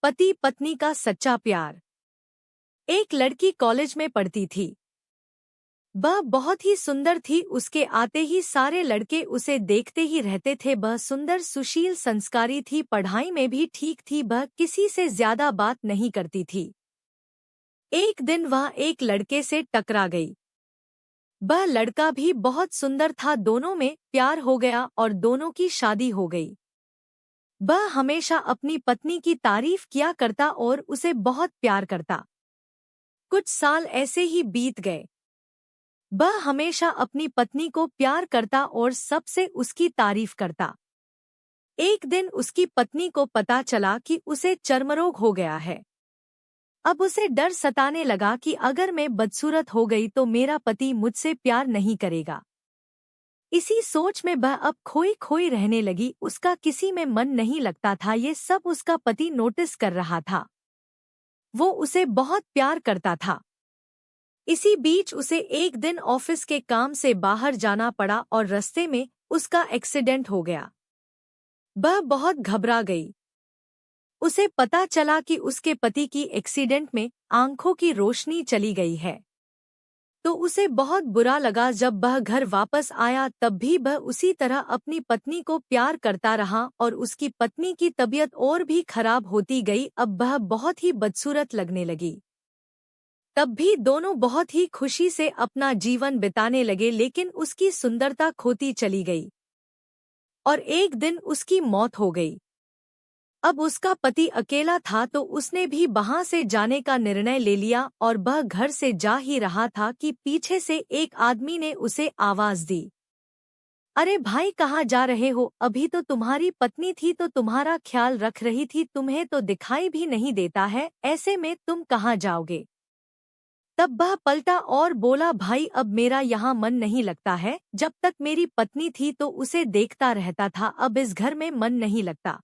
पति पत्नी का सच्चा प्यार। एक लड़की कॉलेज में पढ़ती थी। वह बहुत ही सुंदर थी। उसके आते ही सारे लड़के उसे देखते ही रहते थे। वह सुंदर, सुशील, संस्कारी थी। पढ़ाई में भी ठीक थी। वह किसी से ज्यादा बात नहीं करती थी। एक दिन वह एक लड़के से टकरा गई। वह लड़का भी बहुत सुंदर था। दोनों में प्यार हो गया और दोनों की शादी हो गई। वह हमेशा अपनी पत्नी की तारीफ किया करता और उसे बहुत प्यार करता। कुछ साल ऐसे ही बीत गए। वह हमेशा अपनी पत्नी को प्यार करता और सबसे उसकी तारीफ करता। एक दिन उसकी पत्नी को पता चला कि उसे चर्मरोग हो गया है। अब उसे डर सताने लगा कि अगर मैं बदसूरत हो गई तो मेरा पति मुझसे प्यार नहीं करेगा। इसी सोच में वह अब खोई खोई रहने लगी। उसका किसी में मन नहीं लगता था। ये सब उसका पति नोटिस कर रहा था। वो उसे बहुत प्यार करता था। इसी बीच उसे एक दिन ऑफिस के काम से बाहर जाना पड़ा और रास्ते में उसका एक्सीडेंट हो गया। वह बहुत घबरा गई। उसे पता चला कि उसके पति की एक्सीडेंट में आंखों की रोशनी चली गई है। तो उसे बहुत बुरा लगा। जब वह घर वापस आया तब भी वह उसी तरह अपनी पत्नी को प्यार करता रहा और उसकी पत्नी की तबीयत और भी खराब होती गई। अब वह बहुत ही बदसूरत लगने लगी। तब भी दोनों बहुत ही खुशी से अपना जीवन बिताने लगे, लेकिन उसकी सुंदरता खोती चली गई और एक दिन उसकी मौत हो गई। अब उसका पति अकेला था तो उसने भी वहां से जाने का निर्णय ले लिया और वह घर से जा ही रहा था कि पीछे से एक आदमी ने उसे आवाज दी, अरे भाई, कहाँ जा रहे हो? अभी तो तुम्हारी पत्नी थी तो तुम्हारा ख्याल रख रही थी, तुम्हें तो दिखाई भी नहीं देता है, ऐसे में तुम कहाँ जाओगे? तब वह पलटा और बोला, भाई, अब मेरा यहाँ मन नहीं लगता है। जब तक मेरी पत्नी थी तो उसे देखता रहता था, अब इस घर में मन नहीं लगता।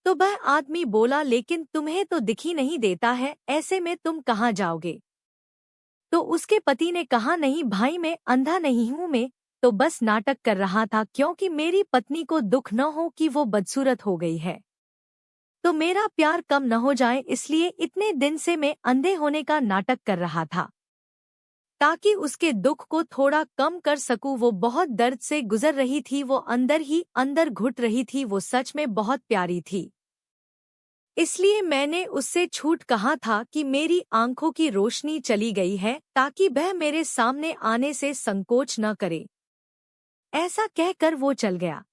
तो वह आदमी बोला, लेकिन तुम्हें तो दिख ही नहीं देता है, ऐसे में तुम कहाँ जाओगे? तो उसके पति ने कहा, नहीं भाई, मैं अंधा नहीं हूँ, मैं तो बस नाटक कर रहा था, क्योंकि मेरी पत्नी को दुख न हो कि वो बदसूरत हो गई है, तो मेरा प्यार कम न हो जाए, इसलिए इतने दिन से मैं अंधे होने का नाटक कर रहा था ताकि उसके दुख को थोड़ा कम कर सकूं। वो बहुत दर्द से गुजर रही थी। वो अंदर ही अंदर घुट रही थी। वो सच में बहुत प्यारी थी, इसलिए मैंने उससे झूठ कहा था कि मेरी आंखों की रोशनी चली गई है, ताकि वह मेरे सामने आने से संकोच न करे। ऐसा कहकर वो चल गया।